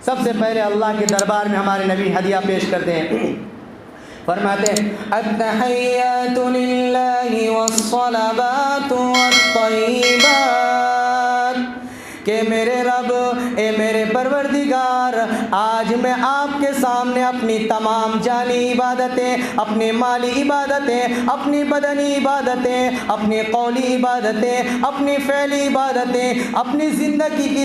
سب سے پہلے اللہ کے دربار میں ہمارے نبی ہدیہ پیش کرتے ہیں. فرماتے ہیں التحیات للہ والصلوات والطیبات کہ میرے رب، اے میرے پروردگار، آج میں آپ کے سامنے اپنی تمام جانی عبادتیں، اپنی مالی عبادتیں، اپنی بدنی عبادتیں، اپنی قولی عبادتیں، اپنی فعلی عبادتیں، اپنی زندگی کی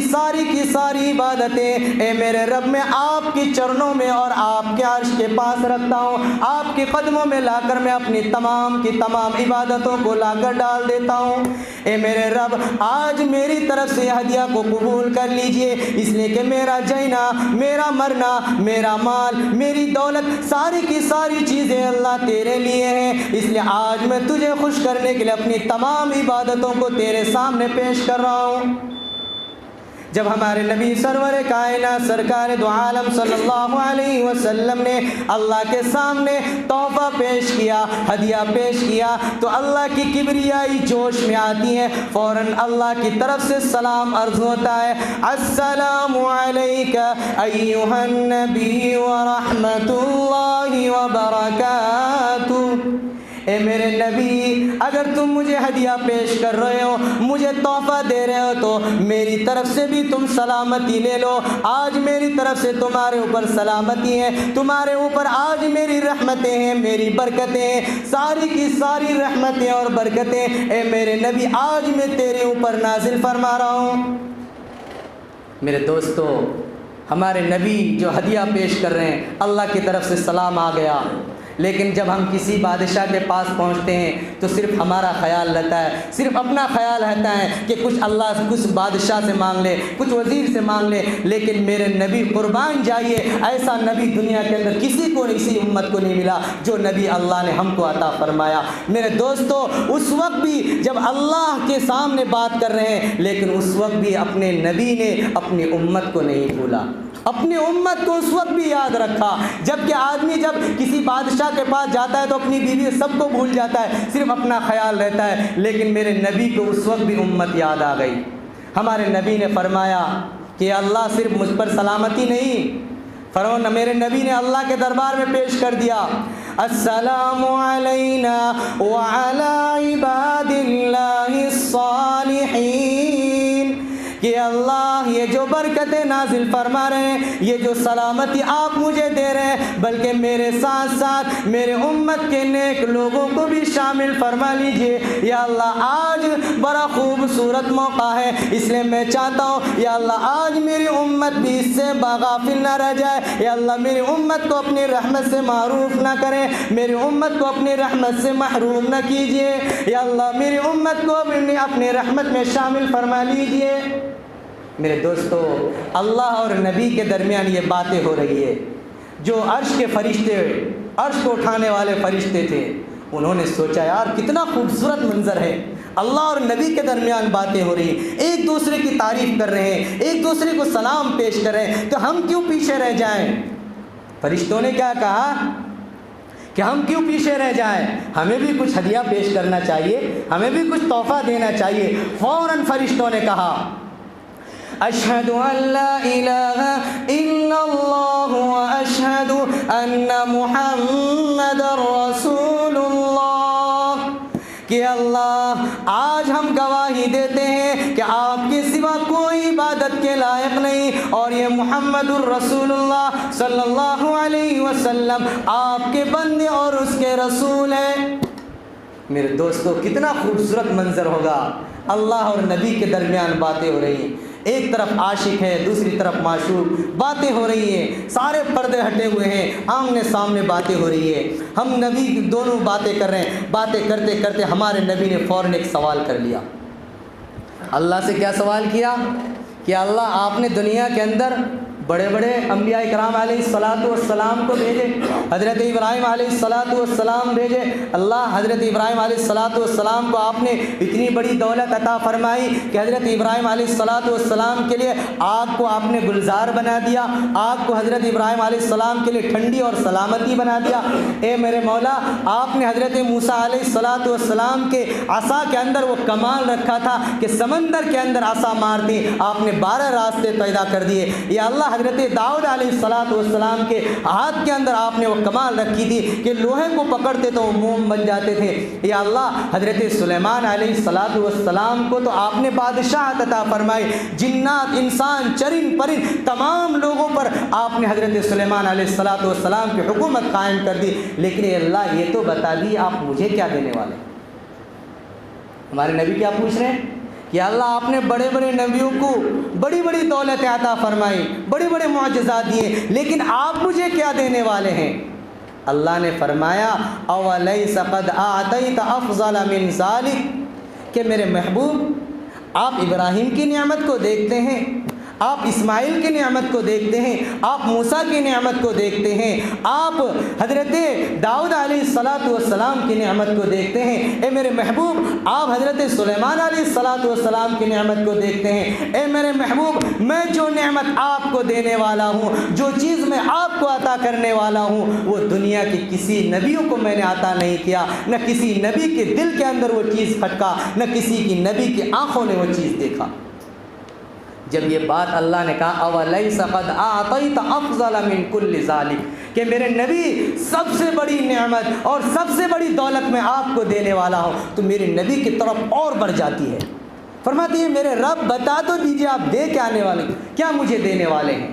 ساری عبادتیں اے میرے رب میں آپ کی چرنوں میں اور آپ کے عرش کے پاس رکھتا ہوں. آپ کے قدموں میں لا کر میں اپنی تمام کی تمام عبادتوں کو لا کر ڈال دیتا ہوں. اے میرے رب، آج میری طرف سے ہدیہ کو قبول کر لیجئے، اس لیے کہ میرا جینا، میرا مرنا، میرا مال، میری دولت، ساری کی ساری چیزیں اللہ تیرے لیے ہیں. اس لیے آج میں تجھے خوش کرنے کے لیے اپنی تمام عبادتوں کو تیرے سامنے پیش کر رہا ہوں. جب ہمارے نبی سرور کائنات سرکار دو عالم صلی اللہ علیہ وسلم نے اللہ کے سامنے تحفہ پیش کیا، ہدیہ پیش کیا، تو اللہ کی کبریائی جوش میں آتی ہے. فوراً اللہ کی طرف سے سلام عرض ہوتا ہے، السلام علیک ایھا النبی ورحمۃ اللہ وبرکاتہ. اے میرے نبی، اگر تم مجھے ہدیہ پیش کر رہے ہو، مجھے تحفہ دے رہے ہو، تو میری طرف سے بھی تم سلامتی لے لو. آج میری طرف سے تمہارے اوپر سلامتی ہے، تمہارے اوپر آج میری رحمتیں ہیں، میری برکتیں ہیں، ساری کی ساری رحمتیں اور برکتیں اے میرے نبی آج میں تیرے اوپر نازل فرما رہا ہوں. میرے دوستو، ہمارے نبی جو ہدیہ پیش کر رہے ہیں، اللہ کی طرف سے سلام آ گیا، لیکن جب ہم کسی بادشاہ کے پاس پہنچتے ہیں تو صرف ہمارا خیال رہتا ہے، صرف اپنا خیال رہتا ہے کہ کچھ اللہ کچھ بادشاہ سے مانگ لے، کچھ وزیر سے مانگ لے. لیکن میرے نبی قربان جائیے، ایسا نبی دنیا کے اندر کسی کو، اسی امت کو نہیں ملا جو نبی اللہ نے ہم کو عطا فرمایا. میرے دوستو، اس وقت بھی جب اللہ کے سامنے بات کر رہے ہیں، لیکن اس وقت بھی اپنے نبی نے اپنی امت کو نہیں بھولا، اپنی امت کو اس وقت بھی یاد رکھا. جبکہ آدمی جب کسی بادشاہ کے پاس جاتا ہے تو اپنی بیوی سب کو بھول جاتا ہے، صرف اپنا خیال رہتا ہے. لیکن میرے نبی کو اس وقت بھی امت یاد آ گئی. ہمارے نبی نے فرمایا کہ اللہ صرف مجھ پر سلامتی نہیں، فرمایا میرے نبی نے اللہ کے دربار میں پیش کر دیا، السلام علینا وعلی عباد اللہ الصالحین، کہ اللہ یہ جو برکتیں نازل فرما رہے ہیں، یہ جو سلامتی آپ مجھے دے رہے ہیں، بلکہ میرے ساتھ ساتھ میرے امت کے نیک لوگوں کو بھی شامل فرما لیجئے. یا اللہ، آج بڑا خوبصورت موقع ہے، اس لیے میں چاہتا ہوں یا اللہ آج میری امت بھی اس سے غافل نہ رہ جائے. یا اللہ میری امت کو اپنی رحمت سے معروف نہ کریں، میری امت کو اپنی رحمت سے محروم نہ کیجئے. یا اللہ میری امت کو اپنی رحمت میں شامل فرما لیجئے. میرے دوستو، اللہ اور نبی کے درمیان یہ باتیں ہو رہی ہے. جو عرش کے فرشتے، عرش کو اٹھانے والے فرشتے تھے، انہوں نے سوچا یار کتنا خوبصورت منظر ہے، اللہ اور نبی کے درمیان باتیں ہو رہی ہیں، ایک دوسرے کی تعریف کر رہے ہیں، ایک دوسرے کو سلام پیش کر رہے ہیں، تو ہم کیوں پیچھے رہ جائیں؟ فرشتوں نے کیا کہا کہ ہم کیوں پیچھے رہ جائیں، ہمیں بھی کچھ ہدیہ پیش کرنا چاہیے، ہمیں بھی کچھ تحفہ دینا چاہیے. فوراً فرشتوں نے کہا، اشہد ان لا الہ الا اللہ واشہد ان محمد رسول اللہ، کہ اللہ آج ہم گواہی دیتے ہیں کہ آپ کے سوا کوئی عبادت کے لائق نہیں، اور یہ محمد الرسول اللہ صلی اللہ علیہ وسلم آپ کے بندے اور اس کے رسول ہیں. میرے دوستو، کتنا خوبصورت منظر ہوگا، اللہ اور نبی کے درمیان باتیں ہو رہی ہیں، ایک طرف عاشق ہے، دوسری طرف معشوق، باتیں ہو رہی ہیں، سارے پردے ہٹے ہوئے ہیں، آمنے سامنے باتیں ہو رہی ہے. ہم نبی دونوں باتیں کر رہے ہیں، باتیں کرتے کرتے ہمارے نبی نے فوراً ایک سوال کر لیا. اللہ سے کیا سوال کیا کہ اللہ آپ نے دنیا کے اندر بڑے بڑے انبیاء کرام علیہ الصلاۃ والسلام کو بھیجے، حضرت ابراہیم علیہ الصلاۃ والسلام بھیجے. اللہ حضرت ابراہیم علیہ الصلاۃ والسلام کو آپ نے اتنی بڑی دولت عطا فرمائی کہ حضرت ابراہیم علیہ الصلاۃ والسلام کے لیے آگ کو آپ نے گلزار بنا دیا، آگ کو حضرت ابراہیم علیہ السلام کے لیے ٹھنڈی اور سلامتی بنا دیا. اے میرے مولا، آپ نے حضرت موسیٰ علیہ الصلاۃ والسلام کے عصا کے اندر وہ کمال رکھا تھا کہ سمندر کے اندر عصا مارتی آپ نے 12 راستے پیدا کر دیے. یا اللہ، حضرت داؤد علیہ السلام کے ہاتھ کے اندر آپ نے وہ کمال رکھی تھی کہ لوہے کو پکڑتے تو وہ موم بن جاتے تھے۔ یا اللہ، حضرت سلیمان علیہ السلام کو تو آپ نے بادشاہت عطا فرمائی، جنات، انسان، چرند پرند تمام لوگوں پر آپ نے حضرت سلیمان علیہ السلام کی حکومت قائم کر دی، لیکن اے اللہ یہ تو بتا دی آپ مجھے کیا دینے والے ہیں؟ ہمارے نبی کیا پوچھ رہے ہیں کہ اللہ آپ نے بڑے بڑے نبیوں کو بڑی بڑی دولت عطا فرمائی، بڑے بڑے معجزات دیے، لیکن آپ مجھے کیا دینے والے ہیں؟ اللہ نے فرمایا اولیس قد اعطیت افضل من ذلک، کہ میرے محبوب آپ ابراہیم کی نعمت کو دیکھتے ہیں، آپ اسماعیل کی نعمت کو دیکھتے ہیں، آپ موسیٰ کی نعمت کو دیکھتے ہیں، آپ حضرت داؤد علیہ السلام کی نعمت کو دیکھتے ہیں، اے میرے محبوب آپ حضرت سلیمان علیہ السلام کی نعمت کو دیکھتے ہیں، اے میرے محبوب میں جو نعمت آپ کو دینے والا ہوں، جو چیز میں آپ کو عطا کرنے والا ہوں، وہ دنیا کے کسی نبیوں کو میں نے عطا نہیں کیا، نہ کسی نبی کے دل کے اندر وہ چیز کھٹکا، نہ کسی کی نبی کی آنکھوں نے وہ چیز دیکھا۔ جب یہ بات اللہ نے کہا اولیس قد اعطیت افضل من کل ذالک، کہ میرے نبی سب سے بڑی نعمت اور سب سے بڑی دولت میں آپ کو دینے والا ہوں، تو میرے نبی کی طرف اور بڑھ جاتی ہے، فرماتی ہے میرے رب بتا تو دیجئے آپ دے کے آنے والے کیا مجھے دینے والے ہیں؟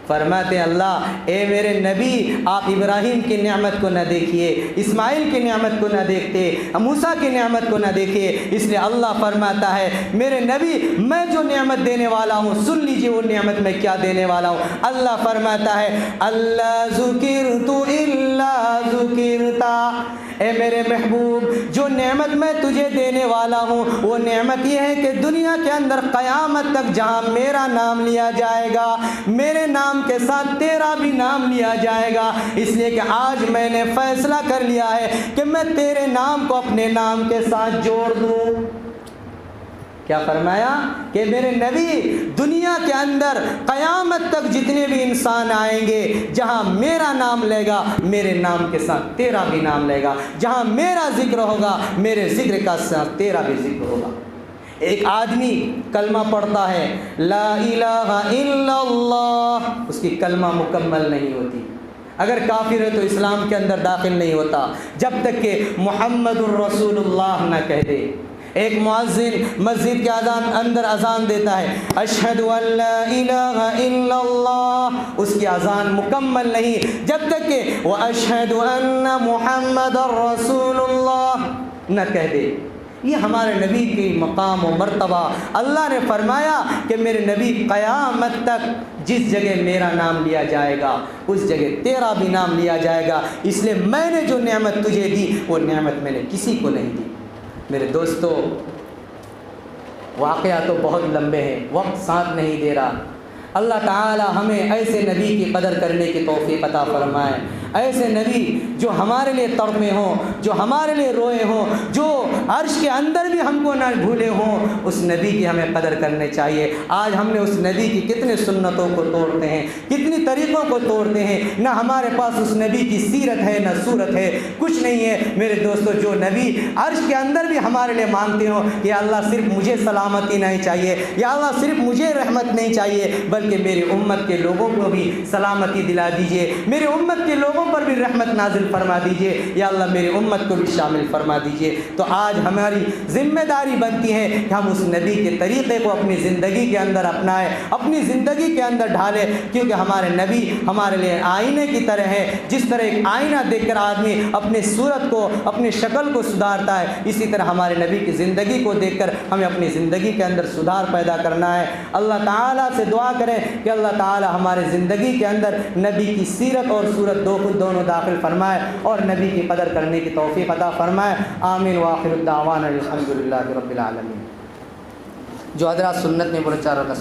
فرماتے ہیں اللہ اے میرے نبی آپ ابراہیم کی نعمت کو نہ دیکھیے، اسماعیل کی نعمت کو نہ دیکھتے، موسیٰ کی نعمت کو نہ دیکھیے، اس لیے اللہ فرماتا ہے میرے نبی میں جو نعمت دینے والا ہوں سن لیجئے وہ نعمت میں کیا دینے والا ہوں۔ اللہ فرماتا ہے اللہ ذکرت الا ذکرتا، اے میرے محبوب جو نعمت میں تجھے دینے والا ہوں وہ نعمت یہ ہے کہ دنیا کے اندر قیامت تک جہاں میرا نام لیا جائے گا، میرے نام کے ساتھ تیرا بھی نام لیا جائے گا، اس لیے کہ آج میں نے فیصلہ کر لیا ہے کہ میں تیرے نام کو اپنے نام کے ساتھ جوڑ دوں۔ کیا فرمایا کہ میرے نبی دنیا کے اندر قیامت تک جتنے بھی انسان آئیں گے جہاں میرا نام لے گا میرے نام کے ساتھ تیرا بھی نام لے گا، جہاں میرا ذکر ہوگا میرے ذکر کا ساتھ تیرا بھی ذکر ہوگا۔ ایک آدمی کلمہ پڑھتا ہے لا الہ الا اللہ، اس کی کلمہ مکمل نہیں ہوتی، اگر کافر ہے تو اسلام کے اندر داخل نہیں ہوتا جب تک کہ محمد الرسول اللہ نہ کہہ دے۔ ایک مؤذن مسجد کے اندر اذان دیتا ہے اشہد ان لا الہ الا اللہ، اس کی اذان مکمل نہیں جب تک کہ واشہد ان محمد الرسول اللہ نہ کہہ دے۔ یہ ہمارے نبی کی مقام و مرتبہ، اللہ نے فرمایا کہ میرے نبی قیامت تک جس جگہ میرا نام لیا جائے گا اس جگہ تیرا بھی نام لیا جائے گا، اس لیے میں نے جو نعمت تجھے دی وہ نعمت میں نے کسی کو نہیں دی۔ میرے دوستو واقعہ تو بہت لمبے ہیں، وقت ساتھ نہیں دے رہا۔ اللہ تعالی ہمیں ایسے نبی کی قدر کرنے کی توفیق عطا فرمائے، ایسے نبی جو ہمارے لیے تڑپے ہوں، جو ہمارے لیے روئے ہوں، جو عرش کے اندر بھی ہم کو نہ بھولے ہوں، اس نبی کی ہمیں قدر کرنے چاہیے۔ آج ہم نے اس نبی کی کتنے سنتوں کو توڑتے ہیں، کتنی طریقوں کو توڑتے ہیں، نہ ہمارے پاس اس نبی کی سیرت ہے نہ صورت ہے، کچھ نہیں ہے۔ میرے دوستو جو نبی عرش کے اندر بھی ہمارے لیے مانگتے ہوں کہ اللہ صرف مجھے سلامتی نہیں چاہیے، یا اللہ صرف مجھے رحمت نہیں چاہیے بلکہ میری امت کے لوگوں کو بھی سلامتی دلا دیجئے، میری امت کے لوگوں پر بھی رحمت نازل فرما دیجئے، یا اللہ میری امت کو بھی شامل فرما دیجئے۔ تو آج ہماری ذمہ داری بنتی ہے کہ ہم اس نبی کے طریقے کو اپنی زندگی کے اندر اپنائیں، اپنی زندگی کے اندر ڈھالیں، کیونکہ ہمارے نبی ہمارے لیے آئینے کی طرح ہے۔ جس طرح ایک آئینہ دیکھ کر آدمی اپنی صورت کو اپنی شکل کو سدھارتا ہے، اسی طرح ہمارے نبی کی زندگی کو دیکھ کر ہمیں اپنی زندگی کے اندر سدھار پیدا کرنا ہے۔ اللہ تعالیٰ سے دعا کریں کہ اللہ تعالی ہمارے زندگی کے اندر نبی کی سیرت اور صورت دونوں داخل فرمائے اور نبی کی قدر کرنے کی توفیق عطا فرمائے۔ آمین وآخر الدعوانا الحمدللہ رب العالمین۔ جو حضرات سنت میں بولے چار رکعت